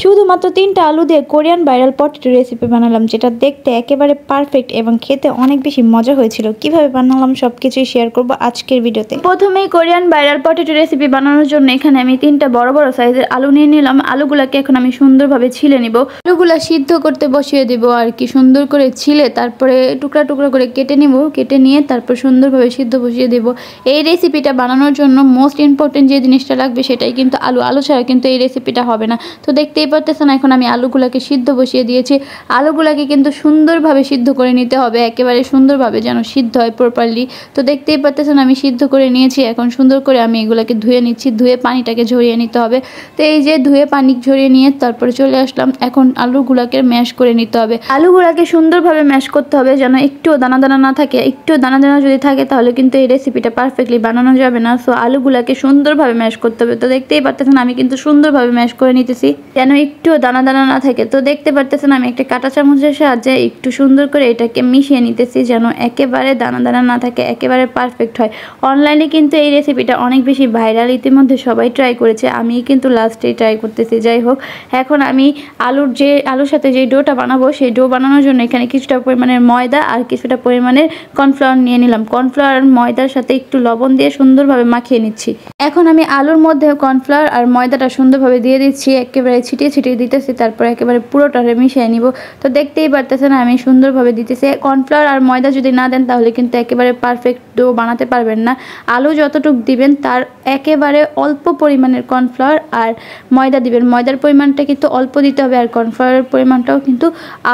শুধুমাত্র 3টা আলু দিয়ে কোরিয়ান ভাইরাল পটেটো রেসিপি বানালাম, যেটা দেখতে একেবারে পারফেক্ট এবং খেতে অনেক বেশি মজা হয়েছিল। কিভাবে বানালাম সবকিছুই শেয়ার করব আজকের ভিডিওতে। প্রথমেই কোরিয়ান ভাইরাল পটেটো রেসিপি বানানোর জন্য এখানে আমি 3টা বড় বড় সাইজের আলু নিয়ে নিলাম। আলুগুলাকে এখন আমি সুন্দরভাবে ছিলে নিব। আলুগুলা সিদ্ধ করতে বসিয়ে দেব আর কি, সুন্দর করে ছিলে তারপরে টুকরা টুকরা করে কেটে নিব। কেটে নিয়ে তারপর সুন্দরভাবে সিদ্ধ বসিয়ে দেব। এই রেসিপিটা বানানোর জন্য মোস্ট ইম্পর্টেন্ট যে জিনিসটা লাগবে সেটাই কিন্তু আলু। আলু ছাড়া কিন্তু এই রেসিপিটা হবে না। তো দেখতেই পারতেছেন এখন আমি আলুগুলাকে সিদ্ধ বসিয়ে দিয়েছি। আলুগুলাকে কিন্তু সুন্দরভাবে সিদ্ধ করে নিতে হবে, একেবারে সুন্দরভাবে যেন সিদ্ধ হয় প্রপারলি। তো দেখতেই পারতেছেন আমি সিদ্ধ করে নিয়েছি। এখন সুন্দর করে আমি এগুলাকে ধুয়ে নিচ্ছি, ধুয়ে পানিটাকে ঝরিয়ে নিতে হবে। তো এই যে ধুয়ে পানি ঝরিয়ে নিয়ে তারপরে চলে আসলাম। এখন আলুগুলাকে ম্যাশ করে নিতে হবে। আলুগুলাকে সুন্দরভাবে ম্যাশ করতে হবে যেন একটুও দানা দানা না থাকে। একটু দানা দানা যদি থাকে তাহলে কিন্তু এই রেসিপিটা পারফেক্টলি বানানো যাবে না। সো আলুগুলাকে সুন্দরভাবে ম্যাশ করতে হবে। তো দেখতেই পারতেছেন আমি কিন্তু সুন্দরভাবে ম্যাশ করে নিতেছি যেন একটু দানা দানা না থাকে। তো দেখতে পারতেছেন আমি একটা কাঁটা চামচের সাহায্যে একটু সুন্দর করে এটাকে মিশিয়ে নিতেছি যেন একেবারে দানা দানা না থাকে, একেবারে পারফেক্ট হয়। অনলাইনে কিন্তু এই রেসিপিটা অনেক বেশি ভাইরাল, ইতিমধ্যে সবাই ট্রাই করেছে, আমি কিন্তু লাস্টেই ট্রাই করতেছি। যাই হোক, এখন আমি আলুর সাথে যে ডোটা বানাবো সেই ডো বানানোর জন্য এখানে কিছুটা পরিমাণের ময়দা আর কিছুটা পরিমাণের কর্নফ্লাওয়ার নিয়ে নিলাম। কর্নফ্লাওয়ার আর ময়দার সাথে একটু লবণ দিয়ে সুন্দরভাবে মাখিয়ে নিচ্ছি। এখন আমি আলুর মধ্যে কর্নফ্লাওয়ার আর ময়দাটা সুন্দরভাবে দিয়ে দিচ্ছি, একেবারে ছিটিয়ে ছিটিয়ে দিতেছি, তারপর একেবারে পুরোটারে মিশিয়ে নিব। তো দেখতেই পারতেছেন আমি সুন্দরভাবে দিতেছি। কর্নফ্লাওয়ার আর ময়দা যদি না দেন তাহলে কিন্তু একেবারে পারফেক্ট ডো বানাতে পারবেন না। আলু যতটুকু দিবেন তার একেবারে অল্প পরিমাণের কর্নফ্লাওয়ার আর ময়দা দিবেন। ময়দার পরিমাণটা কিন্তু অল্প দিতে হবে আর কর্নফ্লাওয়ারের পরিমাণটাও কিন্তু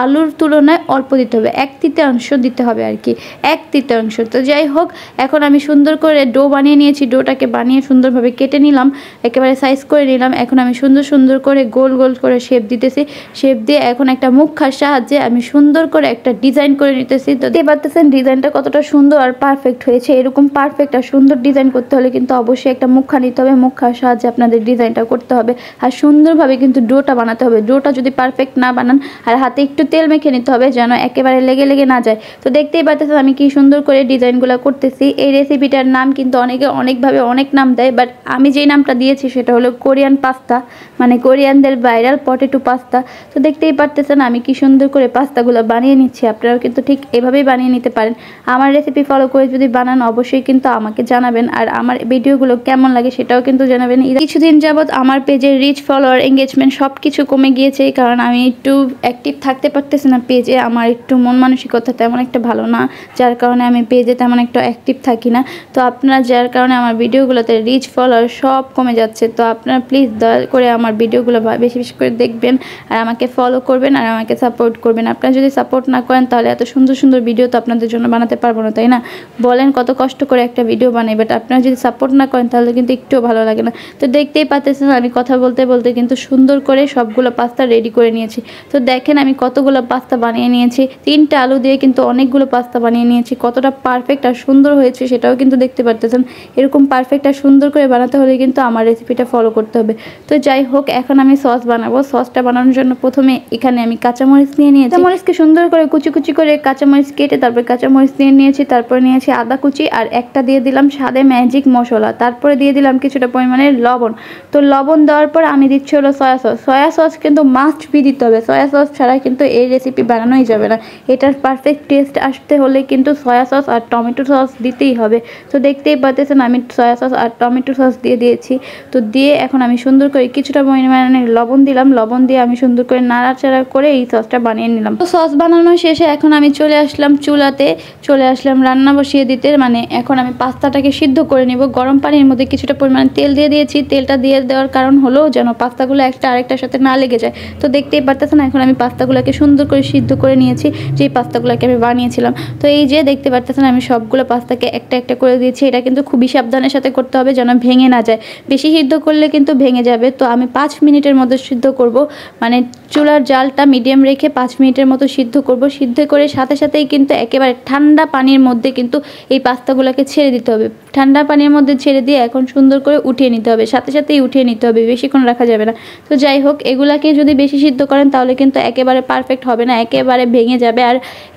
আলুর তুলনায় অল্প দিতে হবে, 1/3 দিতে হবে আর কি, 1/3। তো যাই হোক, এখন আমি সুন্দর করে ডো বানিয়ে নিয়েছি। ডোটাকে বানিয়ে সুন্দরভাবে কেটে নিলাম, একেবারে সাইজ করে নিলাম। এখন আমি সুন্দর সুন্দর করে গোল গোল করে শেপ দিতেছি। শেপ দিয়ে এখন একটা মুখার সাহায্যে আমি সুন্দর করে একটা ডিজাইন করে নিতেছি। তো দেখতে পাচ্ছেন ডিজাইনটা কতটা সুন্দর আর পারফেক্ট হয়েছে। এরকম পারফেক্ট আর সুন্দর ডিজাইন করতে হলে কিন্তু অবশ্যই একটা মুখা নিতে হবে, মুখার সাহায্যে আপনাদের ডিজাইনটা করতে হবে আর সুন্দরভাবে কিন্তু ডোটা বানাতে হবে। ডোটা যদি পারফেক্ট না বানান আর হাতে একটু তেল মেখে নিতে হবে যেন একেবারে লেগে লেগে না যায়। তো দেখতেই পাচ্ছেন আমি কি সুন্দর করে ডিজাইনগুলো করতেছি। এই রেসিপিটার নাম কিন্তু অনেকে অনেকভাবে অনেক নাম দেয়, বাট আমি যেই নামটা দিয়েছি সেটা হলো কোরিয়ান পাস্তা, মানে কোরিয়ানদের ভাইরাল পটেটো পাস্তা। তো দেখতেই পারতেছেন আমি কি সুন্দর করে পাস্তাগুলো বানিয়ে নিচ্ছি। আপনারাও কিন্তু ঠিক এভাবেই বানিয়ে নিতে পারেন। আমার রেসিপি ফলো করে যদি বানান অবশ্যই কিন্তু আমাকে জানাবেন, আর আমার ভিডিওগুলো কেমন লাগে সেটাও কিন্তু জানাবেন। কিছুদিন যাবৎ আমার পেজের রিচ, ফলোয়ার, এঙ্গেজমেন্ট সব কিছু কমে গিয়েছে, কারণ আমি একটু অ্যাক্টিভ থাকতে পারতেছি না পেজে। আমার একটু মন মানসিকতা তেমন একটা ভালো না, যার কারণে আমি পেজে তেমন একটা অ্যাক্টিভ থাকি না। তো আপনারা যার কারণে আমার ভিডিওগুলোতে রিচ, ফলোয়ার সব কমে যাচ্ছে। তো আপনারা প্লিজ দয়া করে আমার ভিডিওগুলো বেশি বেশি করে দেখবেন আর আমাকে ফলো করবেন আর আমাকে সাপোর্ট করবেন। আপনারা যদি সাপোর্ট না করেন তাহলে এত সুন্দর সুন্দর ভিডিও তো আপনাদের জন্য বানাতে পারবো না, তাই না? বলেন কত কষ্ট করে একটা ভিডিও বানাই, বাট আপনারা যদি সাপোর্ট না করেন তাহলে কিন্তু একটুও ভালো লাগে না। তো দেখতেই পাচ্ছেন আমি কথা বলতে বলতে কিন্তু সুন্দর করে সবগুলো পাস্তা রেডি করে নিয়েছি। তো দেখেন আমি কতগুলো পাস্তা বানিয়ে নিয়েছি। 3টা আলু দিয়ে কিন্তু অনেকগুলো পাস্তা বানিয়ে নিয়েছি। কতটা পারফেক্ট আর সুন্দর হয়েছে সেটাও কিন্তু দেখতে পারতেছেন। এরকম পারফেক্ট আর সুন্দর করে বানাতে হলে কিন্তু আমার রেসিপিটা ফলো করতে হবে। তো যাই হোক, এখন আমি সস বানাবো। সসটা বানানোর জন্য প্রথমে এখানে আমি কাঁচামরিচ নিয়ে নিয়েছি। কাঁচামরিচকে সুন্দর করে কুচি কুচি করে কাঁচামরিচ কেটে তারপর কাঁচামরিচ নিয়ে নিয়েছি। তারপর নিয়েছি আদা কুচি আর একটা দিয়ে দিলাম স্বাদে ম্যাজিক মশলা। তারপরে দিয়ে দিলাম কিছুটা পরিমাণের লবণ। তো লবণ দেওয়ার পর আমি দিচ্ছি হলো সয়া সস। সয়া সস কিন্তু মাস্ট বি দিতে হবে, সয়া সস ছাড়া কিন্তু এই রেসিপি বানানোই যাবে না। এটার পারফেক্ট টেস্ট আসতে হলে কিন্তু সয়া সস আর টমেটো সস দিতেই হবে। তো দেখতেই পাচ্ছেন আমি সয়া সস আর টমেটো সস দিয়ে দিয়েছি। তো দিয়ে এখন আমি সুন্দর করে কিছুটা পরিমাণে লবণ দিলাম। লবণ দিয়ে আমি সুন্দর করে নাড়াচাড়া করে এই সসটা বানিয়ে নিলাম। তো সস বানানো শেষে এখন আমি চলে আসলাম চুলাতে, চলে আসলাম রান্না বসিয়ে দিতে। মানে এখন আমি পাস্তাটাকে সিদ্ধ করে নিব। গরম পানির মধ্যে কিছুটা পরিমাণে তেল দিয়ে দিয়েছি। তেলটা দিয়ে দেওয়ার কারণ হলো যেন পাস্তাগুলো একটা আরেকটার সাথে না লেগে যায়। তো দেখতেই পারতেছেন এখন আমি পাস্তাগুলোকে সুন্দর করে সিদ্ধ করে নিয়েছি, যেই পাস্তাগুলোকে আমি বানিয়েছিলাম। তো এই যে দেখতে পারতেছেন আমি সবগুলো পাস্তাকে একটা একটা করে দিয়েছি। এটা কিন্তু খুবই সাবধানের সাথে করতে হবে যেন ভেঙে না যায়। বেশি সিদ্ধ করলে কিন্তু ভেঙে যাবে। তো আমি 5 মিনিটের মধ্যে সিদ্ধ করব, মানে চুলার জালটা মিডিয়াম রেখে 5 মিনিটের মতো সিদ্ধ করব। সিদ্ধ করে সাথে সাথেই কিন্তু একেবারে ঠান্ডা পানির মধ্যে কিন্তু এই পাস্তাগুলোকে ছেড়ে দিতে হবে। ঠান্ডা পানির মধ্যে ছেড়ে দিয়ে এখন সুন্দর করে উঠিয়ে নিতে হবে, সাথে সাথেই উঠিয়ে নিতে হবে, বেশিক্ষণ রাখা যাবে না। তো যাই হোক, এগুলাকে যদি বেশি সিদ্ধ করেন তাহলে কিন্তু একেবারে পারফেক্ট হবে না, একেবারে ভেঙে যাবে আর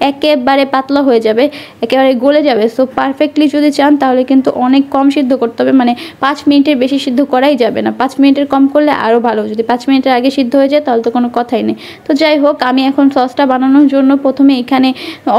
একেবারে পাতলা হয়ে যাবে, একেবারে গলে যাবে। সো পারফেক্টলি যদি চান তাহলে কিন্তু অনেক কম সিদ্ধ করতে হবে, মানে 5 মিনিটের বেশি সিদ্ধ করাই যাবে না। 5 মিনিটের কম করলে আরও ভালো। যদি 5 মিনিট মিনিটের আগে সিদ্ধ হয়ে যায় তাহলে তো কোনো কথাই নেই। তো যাই হোক, আমি এখন সসটা বানানোর জন্য প্রথমে এখানে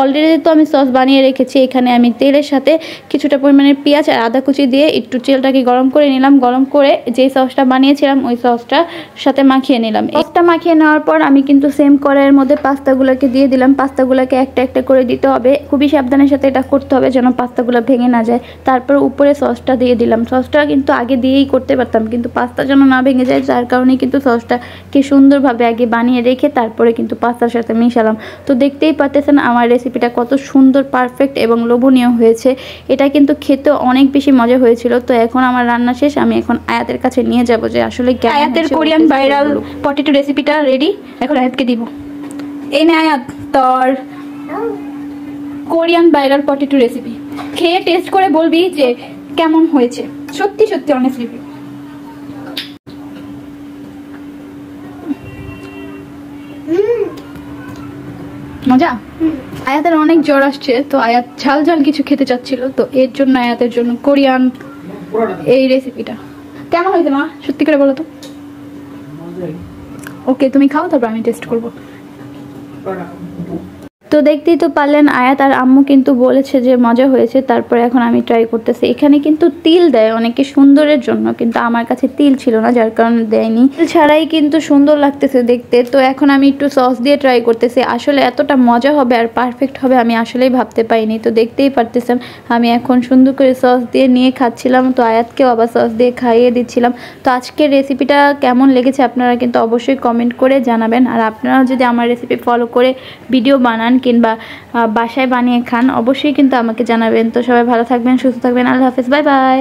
অলরেডি তো আমি সস বানিয়ে রেখেছি। এখানে আমি তেলের সাথে কিছুটা পরিমাণের পেঁয়াজ আর আদা কুচি দিয়ে একটু তেলটাকে গরম করে নিলাম। গরম করে যে সসটা বানিয়েছিলাম ওই সসটা সাথে মাখিয়ে নিলাম। সসটা মাখিয়ে নেওয়ার পর আমি কিন্তু সেম কড়াইয়ের মধ্যে পাস্তাগুলোকে দিয়ে দিলাম। পাস্তাগুলোকে একটা একটা করে দিতে হবে, খুবই সাবধানের সাথে এটা করতে হবে যেন পাস্তাগুলো ভেঙে না যায়। তারপর উপরে সসটা দিয়ে দিলাম। সসটা কিন্তু আগে দিয়েই করতে পারতাম, কিন্তু পাস্তা যেন না ভেঙে যায় যার কারণে কিন্তু সসটাকে সুন্দরভাবে আগে বানিয়ে রেখে তারপরে কিন্তু পাস্তার সাথে মিশালাম। তো দেখতেই পাচ্ছেন আমার রেসিপিটা কত সুন্দর, পারফেক্ট এবং লোভনীয় হয়েছে। এটা কিন্তু খেতে অনেক বেশি মজা হয়েছিল। তো এখন আমার রান্না শেষ, আমি এখন আয়াতের কাছে নিয়ে যাব যে আসলে আয়াতের কোরিয়ান ভাইরাল পটেটো রেসিপিটা রেডি। এখন আয়াতকে দিব। এই নে আয়াত, তোর কোরিয়ান ভাইরাল পটেটো রেসিপি। খেয়ে টেস্ট করে বলবি যে কেমন হয়েছে। সত্যি সত্যি অনেস্টলি মজা। আয়াতের অনেক জ্বর আসছে, তো আয়াত ঝাল ঝাল কিছু খেতে চাচ্ছিল, তো এর জন্য আয়াতের জন্য কোরিয়ান এই রেসিপিটা। কেমন হয়েছে মা, সত্যি করে বলো তো। ওকে, তুমি খাও, তারপর আমি টেস্ট করবো। তো দেখতেই তো পারলেন আয়াত আর আম্মু কিন্তু বলেছে যে মজা হয়েছে। তারপরে এখন আমি ট্রাই করতেছি। এখানে কিন্তু তিল দেয় অনেকে সুন্দরের জন্য, কিন্তু আমার কাছে তিল ছিল না যার কারণে দেয়নি। তিল ছাড়াই কিন্তু সুন্দর লাগতেছে দেখতে। তো এখন আমি একটু সস দিয়ে ট্রাই করতেছি। আসলে এতটা মজা হবে আর পারফেক্ট হবে আমি আসলেই ভাবতে পারিনি। তো দেখতেই পারতেছেন আমি এখন সুন্দর করে সস দিয়ে নিয়ে খাচ্ছিলাম। তো আয়াতকেও আবার সস দিয়ে খাইয়ে দিচ্ছিলাম। তো আজকের রেসিপিটা কেমন লেগেছে আপনারা কিন্তু অবশ্যই কমেন্ট করে জানাবেন। আর আপনারাও যদি আমার রেসিপি ফলো করে ভিডিও বানান কিংবা বাসায় বানিয়ে খান অবশ্যই কিন্তু আমাকে জানাবেন। তো সবাই ভালো থাকবেন, সুস্থ থাকবেন। আল্লাহ হাফেজ, বাই বাই।